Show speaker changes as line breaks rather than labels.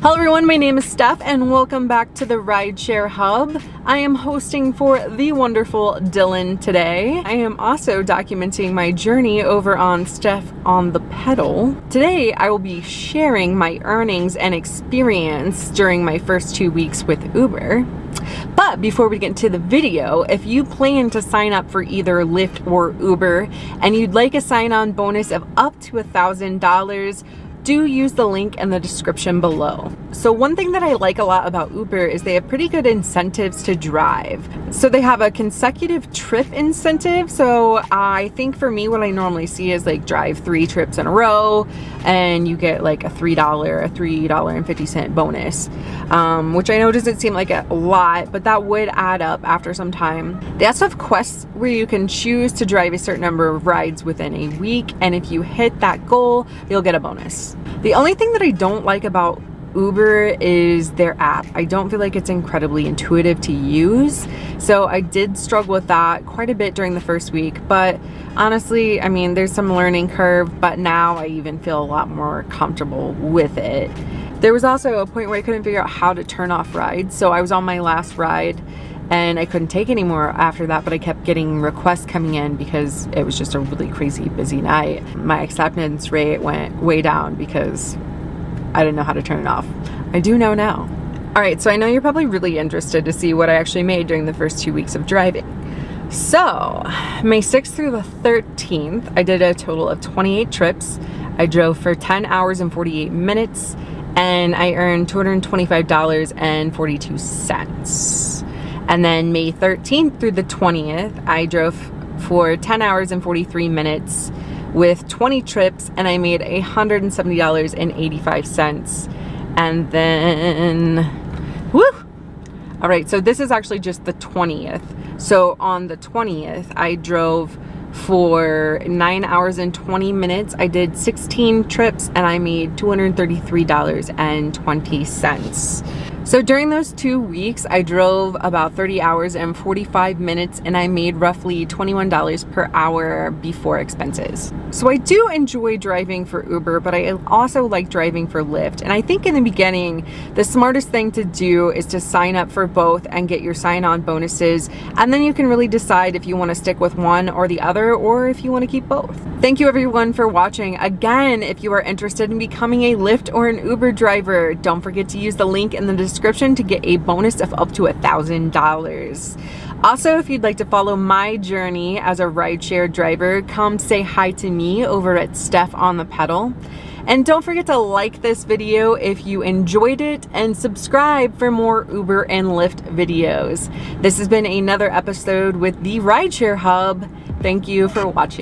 Hello everyone, my name is Steph and welcome back to the Rideshare Hub. I am hosting for the wonderful Dylan today. I am also documenting my journey over on Steph On The Pedal. Today I will be sharing my earnings and experience during my first 2 weeks with Uber. But before we get into the video, if you plan to sign up for either Lyft or Uber and you'd like a sign-on bonus of up to $1,000, do use the link in the description below. So one thing that I like a lot about Uber is they have pretty good incentives to drive. So they have a consecutive trip incentive. So I think for me, what I normally see is like drive 3 trips in a row and you get like a $3.50 bonus, which I know doesn't seem like a lot, but that would add up after some time. They also have quests where you can choose to drive a certain number of rides within a week. And if you hit that goal, you'll get a bonus. The only thing that I don't like about Uber is their app. I don't feel like it's incredibly intuitive to use. So I did struggle with that quite a bit during the first week, but honestly, I mean, there's some learning curve, but now I even feel a lot more comfortable with it. There was also a point where I couldn't figure out how to turn off rides. So I was on my last ride and I couldn't take any more after that, but I kept getting requests coming in because it was just a really crazy busy night. My acceptance rate went way down because I didn't know how to turn it off. I do know now. All right, so I know you're probably really interested to see what I actually made during the first 2 weeks of driving. So May 6th through the 13th, I did a total of 28 trips. I drove for 10 hours and 48 minutes and I earned $225.42. And then May 13th through the 20th, I drove for 10 hours and 43 minutes with 20 trips and I made $170.85. And then, woo! All right, so this is actually just the 20th. So on the 20th, I drove for 9 hours and 20 minutes. I did 16 trips and I made $233.20. So during those 2 weeks, I drove about 30 hours and 45 minutes and I made roughly $21 per hour before expenses. So I do enjoy driving for Uber, but I also like driving for Lyft. And I think in the beginning, the smartest thing to do is to sign up for both and get your sign-on bonuses. And then you can really decide if you want to stick with one or the other, or if you want to keep both. Thank you everyone for watching. Again, if you are interested in becoming a Lyft or an Uber driver, don't forget to use the link in the description to get a bonus of up to $1,000. Also, if you'd like to follow my journey as a rideshare driver, come say hi to me over at Steph On The Pedal. And don't forget to like this video if you enjoyed it and subscribe for more Uber and Lyft videos. This has been another episode with the Rideshare Hub. Thank you for watching.